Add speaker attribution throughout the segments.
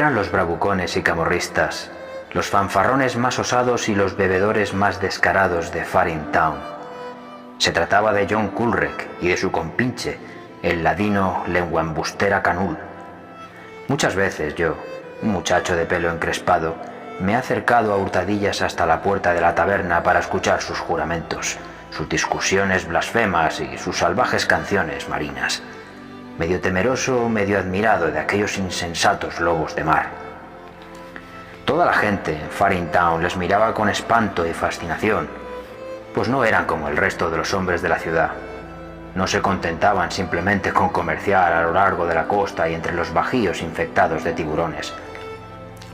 Speaker 1: Eran los bravucones y camorristas, los fanfarrones más osados y los bebedores más descarados de Farintown. Se trataba de John Coolrec y de su compinche, el ladino lenguambustera Canul. Muchas veces yo, un muchacho de pelo encrespado, me he acercado a hurtadillas hasta la puerta de la taberna para escuchar sus juramentos, sus discusiones blasfemas y sus salvajes canciones marinas, medio temeroso, medio admirado de aquellos insensatos lobos de mar. Toda la gente en Farintown les miraba con espanto y fascinación, pues no eran como el resto de los hombres de la ciudad. No se contentaban simplemente con comerciar a lo largo de la costa y entre los bajíos infectados de tiburones.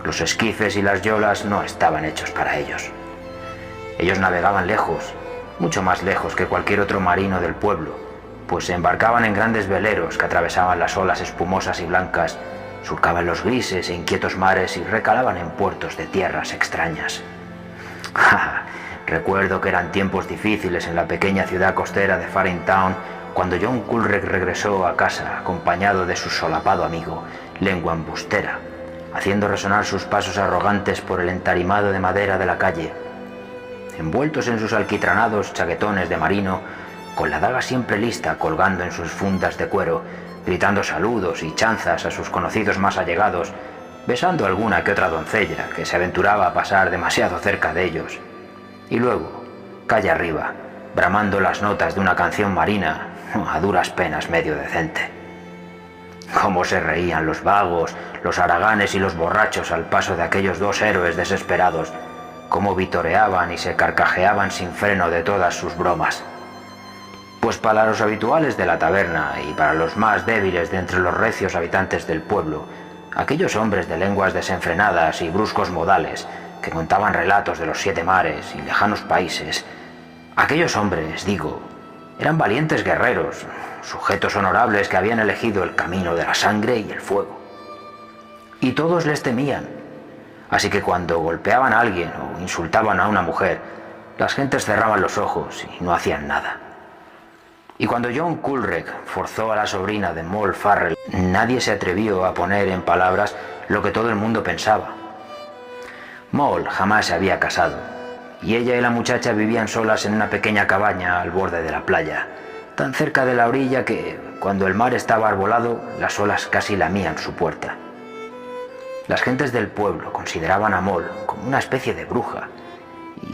Speaker 1: Los esquifes y las yolas no estaban hechos para ellos. Ellos navegaban lejos, mucho más lejos que cualquier otro marino del pueblo, pues se embarcaban en grandes veleros que atravesaban las olas espumosas y blancas, surcaban los grises e inquietos mares y recalaban en puertos de tierras extrañas. Recuerdo que eran tiempos difíciles en la pequeña ciudad costera de Farintown cuando John Coolrec regresó a casa acompañado de su solapado amigo, lenguambustera, haciendo resonar sus pasos arrogantes por el entarimado de madera de la calle. Envueltos en sus alquitranados chaquetones de marino, con la daga siempre lista colgando en sus fundas de cuero, gritando saludos y chanzas a sus conocidos más allegados, besando alguna que otra doncella que se aventuraba a pasar demasiado cerca de ellos. Y luego, calle arriba, bramando las notas de una canción marina, a duras penas medio decente. Cómo se reían los vagos, los haraganes y los borrachos al paso de aquellos dos héroes desesperados, cómo vitoreaban y se carcajeaban sin freno de todas sus bromas. Pues para los habituales de la taberna y para los más débiles de entre los recios habitantes del pueblo, aquellos hombres de lenguas desenfrenadas y bruscos modales que contaban relatos de los 7 mares y lejanos países, aquellos hombres, digo, eran valientes guerreros, sujetos honorables que habían elegido el camino de la sangre y el fuego. Y todos les temían, así que cuando golpeaban a alguien o insultaban a una mujer, las gentes cerraban los ojos y no hacían nada. Y cuando John Coolrec forzó a la sobrina de Moll Farrell, nadie se atrevió a poner en palabras lo que todo el mundo pensaba. Moll jamás se había casado, y ella y la muchacha vivían solas en una pequeña cabaña al borde de la playa, tan cerca de la orilla que, cuando el mar estaba arbolado, las olas casi lamían su puerta. Las gentes del pueblo consideraban a Moll como una especie de bruja,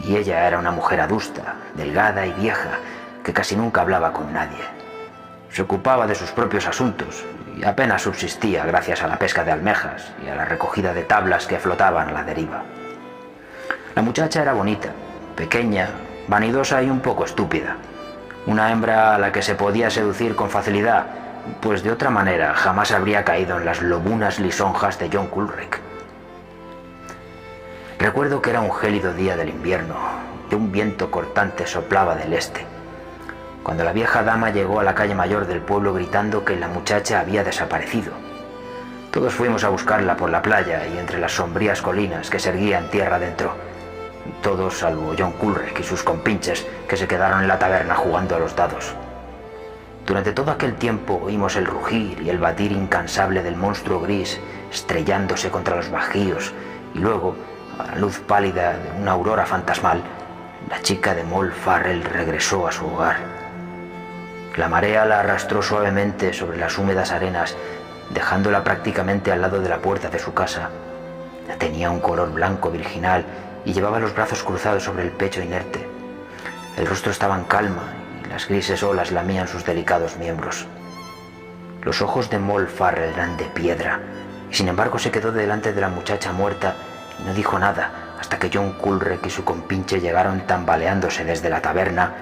Speaker 1: y ella era una mujer adusta, delgada y vieja, que casi nunca hablaba con nadie. Se ocupaba de sus propios asuntos y apenas subsistía gracias a la pesca de almejas y a la recogida de tablas que flotaban a la deriva. La muchacha era bonita, pequeña, vanidosa y un poco estúpida. Una hembra a la que se podía seducir con facilidad, pues de otra manera jamás habría caído en las lobunas lisonjas de John Coolrec. Recuerdo que era un gélido día del invierno y un viento cortante soplaba del este, cuando la vieja dama llegó a la calle mayor del pueblo gritando que la muchacha había desaparecido. Todos fuimos a buscarla por la playa y entre las sombrías colinas que se erguían tierra adentro. Todos salvo John Coolrec y sus compinches, que se quedaron en la taberna jugando a los dados. Durante todo aquel tiempo oímos el rugir y el batir incansable del monstruo gris estrellándose contra los bajíos, y luego, a la luz pálida de una aurora fantasmal, la chica de Moll Farrell regresó a su hogar. La marea la arrastró suavemente sobre las húmedas arenas, dejándola prácticamente al lado de la puerta de su casa. Tenía un color blanco virginal y llevaba los brazos cruzados sobre el pecho inerte. El rostro estaba en calma y las grises olas lamían sus delicados miembros. Los ojos de Moll Farrell eran de piedra, y sin embargo se quedó delante de la muchacha muerta y no dijo nada hasta que John Coolrec y su compinche llegaron tambaleándose desde la taberna,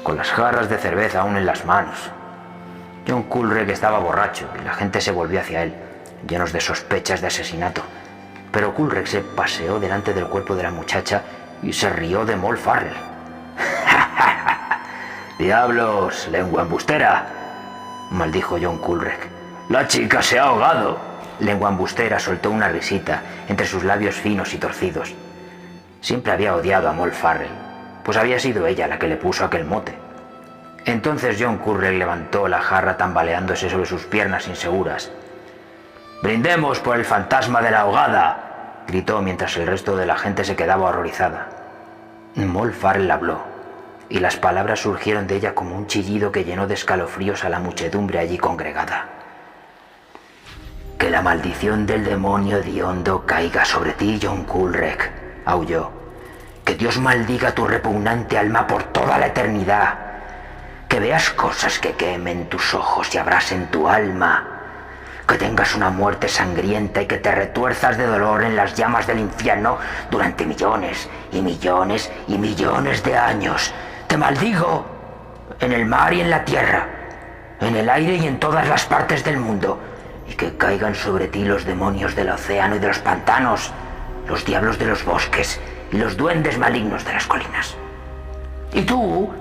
Speaker 1: con las jarras de cerveza aún en las manos. John Coolrec estaba borracho y la gente se volvió hacia él, llenos de sospechas de asesinato. Pero Coolrec se paseó delante del cuerpo de la muchacha y se rió de Moll Farrell. «¡Diablos, lenguambustera!», maldijo John Coolrec. «¡La chica se ha ahogado!». Lenguambustera soltó una risita entre sus labios finos y torcidos. Siempre había odiado a Moll Farrell, pues había sido ella la que le puso aquel mote. Entonces John Coolrec levantó la jarra tambaleándose sobre sus piernas inseguras. «Brindemos por el fantasma de la ahogada», gritó mientras el resto de la gente se quedaba horrorizada. Moll Farrell habló, y las palabras surgieron de ella como un chillido que llenó de escalofríos a la muchedumbre allí congregada. «Que la maldición del demonio hediondo caiga sobre ti, John Coolrec», aulló. «Que Dios maldiga tu repugnante alma por toda la eternidad. Que veas cosas que quemen tus ojos y abrasen tu alma. Que tengas una muerte sangrienta y que te retuerzas de dolor en las llamas del infierno durante millones y millones y millones de años. Te maldigo en el mar y en la tierra, en el aire y en todas las partes del mundo. Y que caigan sobre ti los demonios del océano y de los pantanos, los diablos de los bosques y los duendes malignos de las colinas. Y tú»,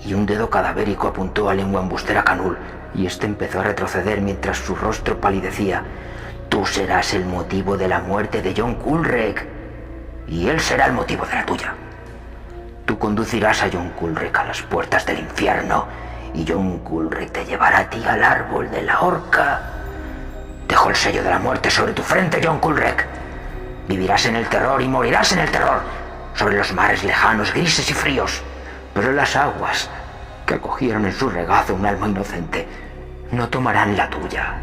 Speaker 1: y un dedo cadavérico apuntó a lengua embustera Canul, y este empezó a retroceder mientras su rostro palidecía, «tú serás el motivo de la muerte de John Coolrec, y él será el motivo de la tuya. Tú conducirás a John Coolrec a las puertas del infierno, y John Coolrec te llevará a ti al árbol de la horca. Dejo el sello de la muerte sobre tu frente, John Coolrec. Vivirás en el terror y morirás en el terror, sobre los mares lejanos, grises y fríos. Pero las aguas que acogieron en su regazo un alma inocente no tomarán la tuya,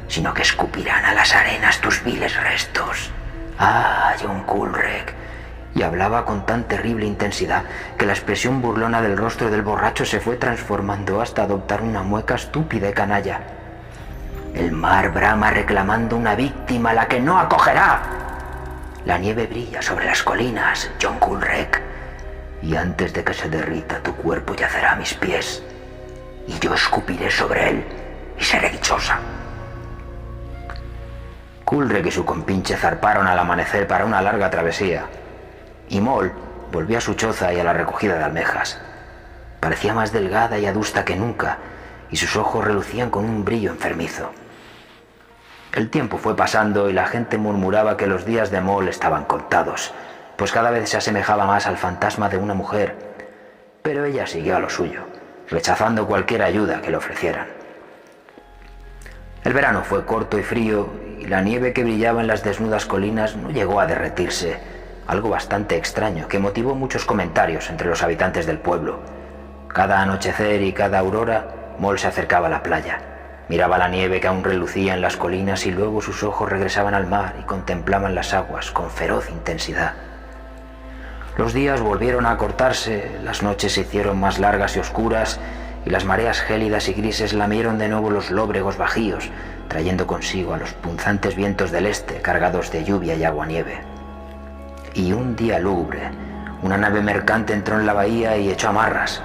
Speaker 1: sino que escupirán a las arenas tus viles restos. Ah, John Coolrec». Y hablaba con tan terrible intensidad que la expresión burlona del rostro del borracho se fue transformando hasta adoptar una mueca estúpida y canalla. «El mar brama reclamando una víctima a la que no acogerá. La nieve brilla sobre las colinas, John Coolrec, y antes de que se derrita tu cuerpo yacerá a mis pies, y yo escupiré sobre él y seré dichosa». Coolrec y su compinche zarparon al amanecer para una larga travesía, y Moll volvió a su choza y a la recogida de almejas. Parecía más delgada y adusta que nunca, y sus ojos relucían con un brillo enfermizo. El tiempo fue pasando y la gente murmuraba que los días de Moll estaban contados, pues cada vez se asemejaba más al fantasma de una mujer, pero ella siguió a lo suyo, rechazando cualquier ayuda que le ofrecieran. El verano fue corto y frío, y la nieve que brillaba en las desnudas colinas no llegó a derretirse, algo bastante extraño que motivó muchos comentarios entre los habitantes del pueblo. Cada anochecer y cada aurora, Moll se acercaba a la playa, miraba la nieve que aún relucía en las colinas y luego sus ojos regresaban al mar y contemplaban las aguas con feroz intensidad. Los días volvieron a acortarse, las noches se hicieron más largas y oscuras, y las mareas gélidas y grises lamieron de nuevo los lóbregos bajíos, trayendo consigo a los punzantes vientos del este cargados de lluvia y aguanieve. Y un día lúgubre, una nave mercante entró en la bahía y echó amarras,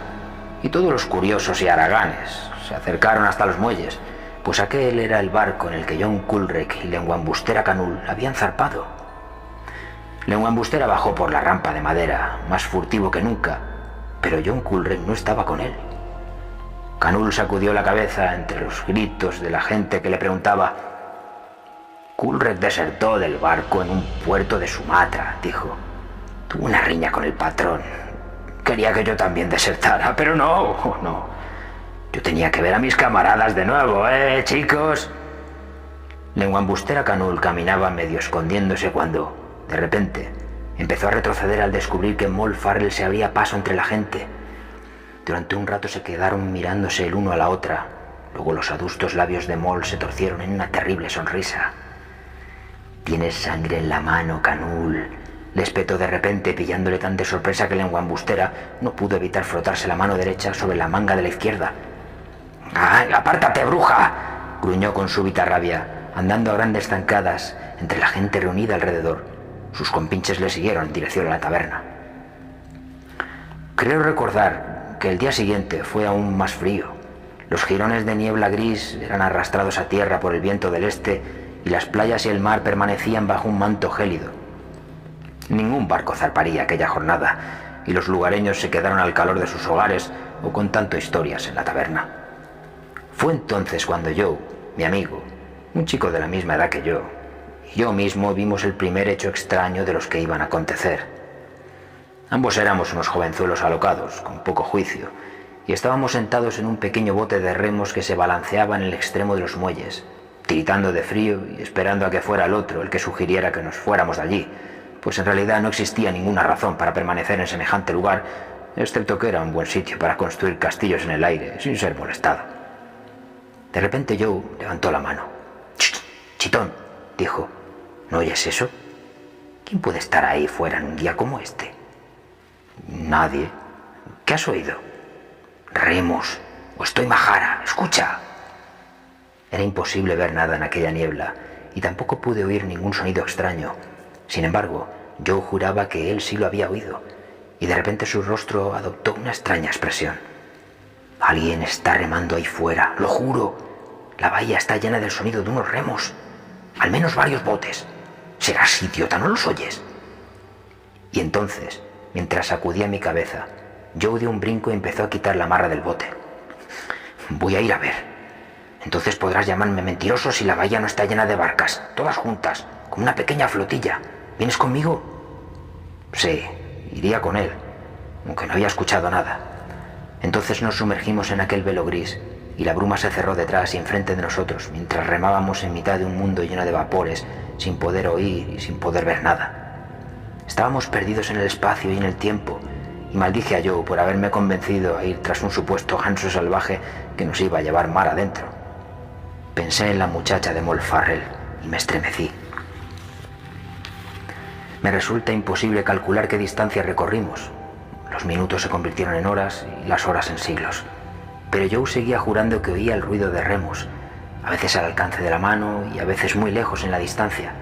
Speaker 1: y todos los curiosos y haraganes se acercaron hasta los muelles, pues aquel era el barco en el que John Coolrec y lengua embustera Canul habían zarpado. Lengua embustera bajó por la rampa de madera, más furtivo que nunca, pero John Coolrec no estaba con él. Canul sacudió la cabeza entre los gritos de la gente que le preguntaba. «Coolrec desertó del barco en un puerto de Sumatra», dijo. «Tuvo una riña con el patrón. Quería que yo también desertara, pero no. Yo tenía que ver a mis camaradas de nuevo, chicos». Lengua embustera Canul caminaba medio escondiéndose cuando, de repente, empezó a retroceder al descubrir que Moll Farrell se abría paso entre la gente. Durante un rato se quedaron mirándose el uno a la otra. Luego los adustos labios de Moll se torcieron en una terrible sonrisa. «Tienes sangre en la mano, Canul», le espetó de repente, pillándole tan de sorpresa que lengua embustera no pudo evitar frotarse la mano derecha sobre la manga de la izquierda. «¡Ay, apártate, bruja!», gruñó con súbita rabia, andando a grandes zancadas entre la gente reunida alrededor. Sus compinches le siguieron en dirección a la taberna. Creo recordar que el día siguiente fue aún más frío. Los jirones de niebla gris eran arrastrados a tierra por el viento del este y las playas y el mar permanecían bajo un manto gélido. Ningún barco zarparía aquella jornada y los lugareños se quedaron al calor de sus hogares o contando historias en la taberna. Fue entonces cuando Joe, mi amigo, un chico de la misma edad que yo, y yo mismo vimos el primer hecho extraño de los que iban a acontecer. Ambos éramos unos jovenzuelos alocados, con poco juicio, y estábamos sentados en un pequeño bote de remos que se balanceaba en el extremo de los muelles, tiritando de frío y esperando a que fuera el otro el que sugiriera que nos fuéramos de allí, pues en realidad no existía ninguna razón para permanecer en semejante lugar, excepto que era un buen sitio para construir castillos en el aire sin ser molestado. De repente Joe levantó la mano. «Ch, chitón», dijo, «¿no oyes eso? ¿Quién puede estar ahí fuera en un día como este?» «Nadie». «¿Qué has oído?» «Remos, o estoy majara, escucha». Era imposible ver nada en aquella niebla y tampoco pude oír ningún sonido extraño. Sin embargo, Joe juraba que él sí lo había oído, y de repente su rostro adoptó una extraña expresión. «Alguien está remando ahí fuera, lo juro. La bahía está llena del sonido de unos remos. Al menos varios botes. Serás idiota, ¿no los oyes?» Y entonces, mientras sacudía mi cabeza, Joe dio un brinco y empezó a quitar la amarra del bote. «Voy a ir a ver. Entonces podrás llamarme mentiroso si la bahía no está llena de barcas, todas juntas, como una pequeña flotilla. ¿Vienes conmigo?» Sí, iría con él, aunque no había escuchado nada. Entonces nos sumergimos en aquel velo gris y la bruma se cerró detrás y enfrente de nosotros mientras remábamos en mitad de un mundo lleno de vapores, sin poder oír y sin poder ver nada. Estábamos perdidos en el espacio y en el tiempo, y maldije a Joe por haberme convencido a ir tras un supuesto ganso salvaje que nos iba a llevar mar adentro. Pensé en la muchacha de Moll Farrell y me estremecí. Me resulta imposible calcular qué distancia recorrimos. Los minutos se convirtieron en horas y las horas en siglos. Pero Joe seguía jurando que oía el ruido de remos, a veces al alcance de la mano y a veces muy lejos en la distancia,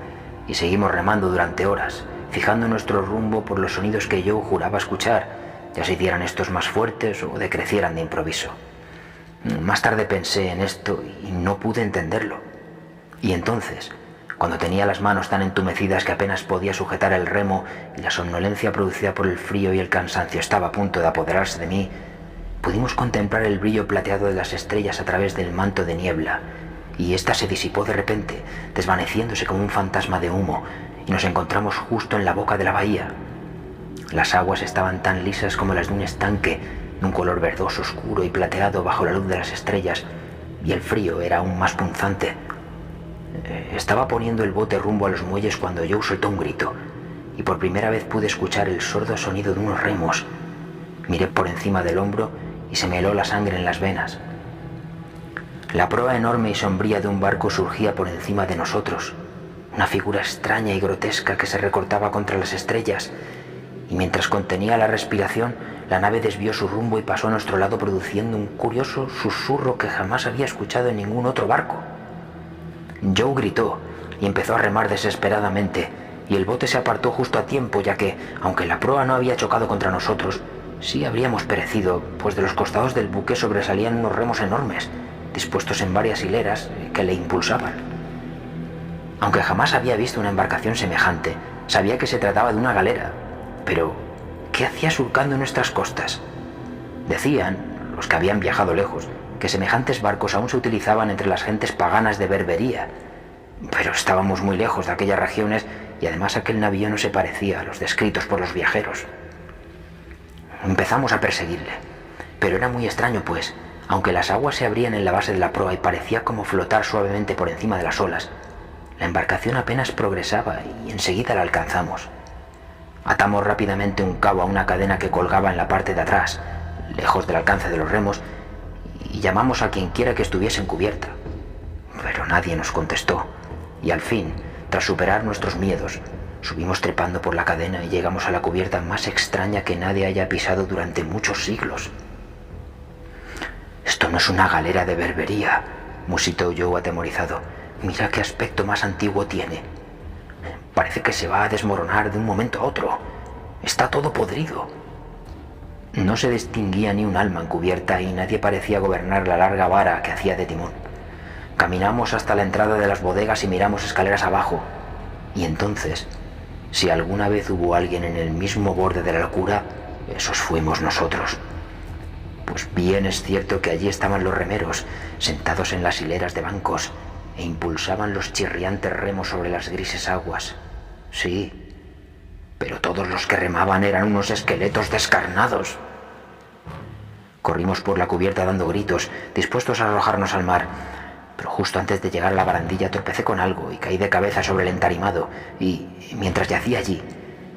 Speaker 1: y seguimos remando durante horas, fijando nuestro rumbo por los sonidos que Joe juraba escuchar, ya se hicieran estos más fuertes o decrecieran de improviso. Más tarde pensé en esto y no pude entenderlo. Y entonces, cuando tenía las manos tan entumecidas que apenas podía sujetar el remo y la somnolencia producida por el frío y el cansancio estaba a punto de apoderarse de mí, pudimos contemplar el brillo plateado de las estrellas a través del manto de niebla, y ésta se disipó de repente, desvaneciéndose como un fantasma de humo, y nos encontramos justo en la boca de la bahía. Las aguas estaban tan lisas como las de un estanque, de un color verdoso oscuro y plateado bajo la luz de las estrellas, y el frío era aún más punzante. Estaba poniendo el bote rumbo a los muelles cuando Joe soltó un grito, y por primera vez pude escuchar el sordo sonido de unos remos. Miré por encima del hombro y se me heló la sangre en las venas. La proa enorme y sombría de un barco surgía por encima de nosotros, una figura extraña y grotesca que se recortaba contra las estrellas, y mientras contenía la respiración, la nave desvió su rumbo y pasó a nuestro lado produciendo un curioso susurro que jamás había escuchado en ningún otro barco. Joe gritó y empezó a remar desesperadamente, y el bote se apartó justo a tiempo, ya que, aunque la proa no había chocado contra nosotros, sí habríamos perecido, pues de los costados del buque sobresalían unos remos enormes, dispuestos en varias hileras que le impulsaban. Aunque jamás había visto una embarcación semejante, sabía que se trataba de una galera, pero ¿qué hacía surcando nuestras costas? Decían, los que habían viajado lejos, que semejantes barcos aún se utilizaban entre las gentes paganas de Berbería, pero estábamos muy lejos de aquellas regiones y además aquel navío no se parecía a los descritos por los viajeros. Empezamos a perseguirle, pero era muy extraño, pues, aunque las aguas se abrían en la base de la proa y parecía como flotar suavemente por encima de las olas, la embarcación apenas progresaba y enseguida la alcanzamos. Atamos rápidamente un cabo a una cadena que colgaba en la parte de atrás, lejos del alcance de los remos, y llamamos a quien quiera que estuviese en cubierta. Pero nadie nos contestó, y al fin, tras superar nuestros miedos, subimos trepando por la cadena y llegamos a la cubierta más extraña que nadie haya pisado durante muchos siglos. «Esto no es una galera de Berbería», musitó Joe atemorizado. «Mira qué aspecto más antiguo tiene. Parece que se va a desmoronar de un momento a otro. Está todo podrido». No se distinguía ni un alma en cubierta y nadie parecía gobernar la larga vara que hacía de timón. Caminamos hasta la entrada de las bodegas y miramos escaleras abajo. Y entonces, si alguna vez hubo alguien en el mismo borde de la locura, esos fuimos nosotros. Pues bien es cierto que allí estaban los remeros, sentados en las hileras de bancos, e impulsaban los chirriantes remos sobre las grises aguas. Sí, pero todos los que remaban eran unos esqueletos descarnados. Corrimos por la cubierta dando gritos, dispuestos a arrojarnos al mar, pero justo antes de llegar a la barandilla tropecé con algo y caí de cabeza sobre el entarimado y, mientras yacía allí,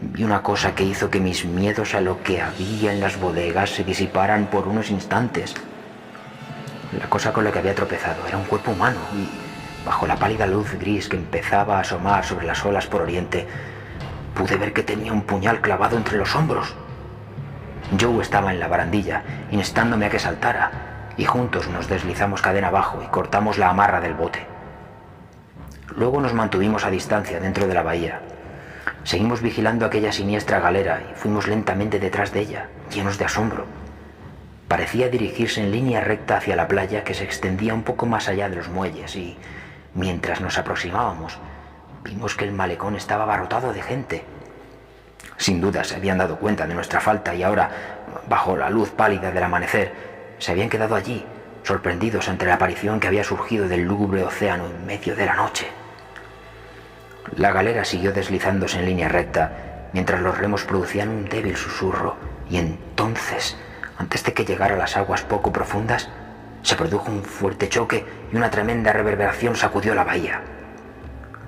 Speaker 1: vi una cosa que hizo que mis miedos a lo que había en las bodegas se disiparan por unos instantes. La cosa con la que había tropezado era un cuerpo humano y, bajo la pálida luz gris que empezaba a asomar sobre las olas por oriente, pude ver que tenía un puñal clavado entre los hombros. Joe estaba en la barandilla, instándome a que saltara, y juntos nos deslizamos cadena abajo y cortamos la amarra del bote. Luego nos mantuvimos a distancia dentro de la bahía. Seguimos vigilando aquella siniestra galera y fuimos lentamente detrás de ella, llenos de asombro. Parecía dirigirse en línea recta hacia la playa que se extendía un poco más allá de los muelles y, mientras nos aproximábamos, vimos que el malecón estaba abarrotado de gente. Sin duda se habían dado cuenta de nuestra falta y ahora, bajo la luz pálida del amanecer, se habían quedado allí, sorprendidos ante la aparición que había surgido del lúgubre océano en medio de la noche. La galera siguió deslizándose en línea recta, mientras los remos producían un débil susurro, y entonces, antes de que llegara a las aguas poco profundas, se produjo un fuerte choque y una tremenda reverberación sacudió la bahía.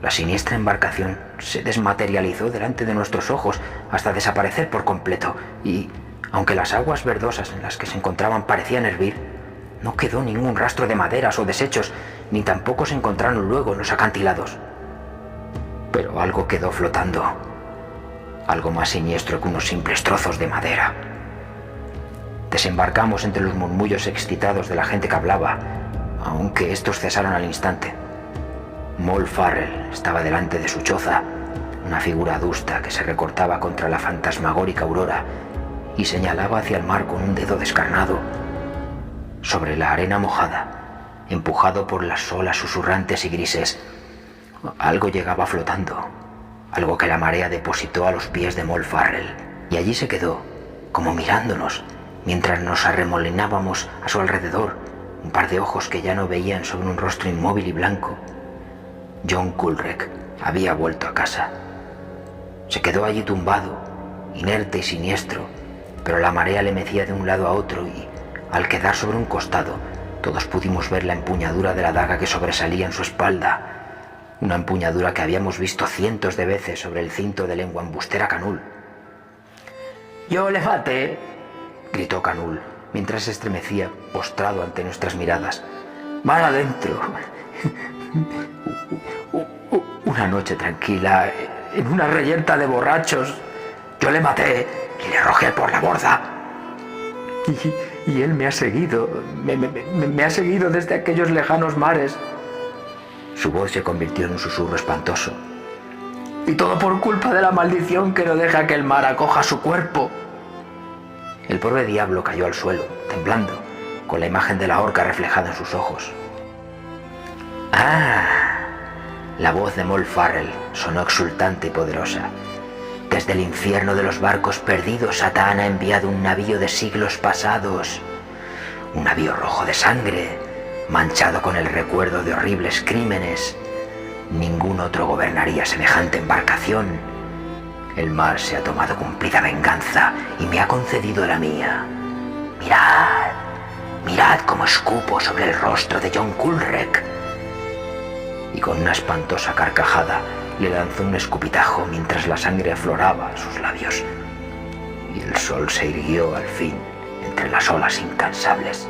Speaker 1: La siniestra embarcación se desmaterializó delante de nuestros ojos hasta desaparecer por completo y, aunque las aguas verdosas en las que se encontraban parecían hervir, no quedó ningún rastro de maderas o desechos, ni tampoco se encontraron luego en los acantilados. Pero algo quedó flotando, algo más siniestro que unos simples trozos de madera. Desembarcamos entre los murmullos excitados de la gente que hablaba, aunque estos cesaron al instante. Moll Farrell estaba delante de su choza, una figura adusta que se recortaba contra la fantasmagórica aurora y señalaba hacia el mar con un dedo descarnado. Sobre la arena mojada, empujado por las olas susurrantes y grises, algo llegaba flotando, algo que la marea depositó a los pies de Moll Farrell, y allí se quedó, como mirándonos, mientras nos arremolinábamos a su alrededor, un par de ojos que ya no veían sobre un rostro inmóvil y blanco. John Kullrek había vuelto a casa. Se quedó allí tumbado, inerte y siniestro, pero la marea le mecía de un lado a otro y, al quedar sobre un costado, todos pudimos ver la empuñadura de la daga que sobresalía en su espalda, una empuñadura que habíamos visto cientos de veces sobre el cinto de lengua embustera Canul. «¡Yo le maté!», gritó Canul, mientras se estremecía, postrado ante nuestras miradas. «¡Mar adentro!». Una noche tranquila, en una reyerta de borrachos, yo le maté y le arrojé por la borda. Y él me ha seguido, me ha seguido desde aquellos lejanos mares. Su voz se convirtió en un susurro espantoso. Y todo por culpa de la maldición que no deja que el mar acoja su cuerpo. El pobre diablo cayó al suelo, temblando, con la imagen de la horca reflejada en sus ojos. ¡Ah! La voz de Moll Farrell sonó exultante y poderosa. Desde el infierno de los barcos perdidos, Satán ha enviado un navío de siglos pasados. Un navío rojo de sangre, manchado con el recuerdo de horribles crímenes. Ningún otro gobernaría semejante embarcación. El mar se ha tomado cumplida venganza y me ha concedido la mía. Mirad, mirad cómo escupo sobre el rostro de John Kullrek. Y con una espantosa carcajada le lanzó un escupitajo mientras la sangre afloraba a sus labios. Y el sol se irguió al fin entre las olas incansables.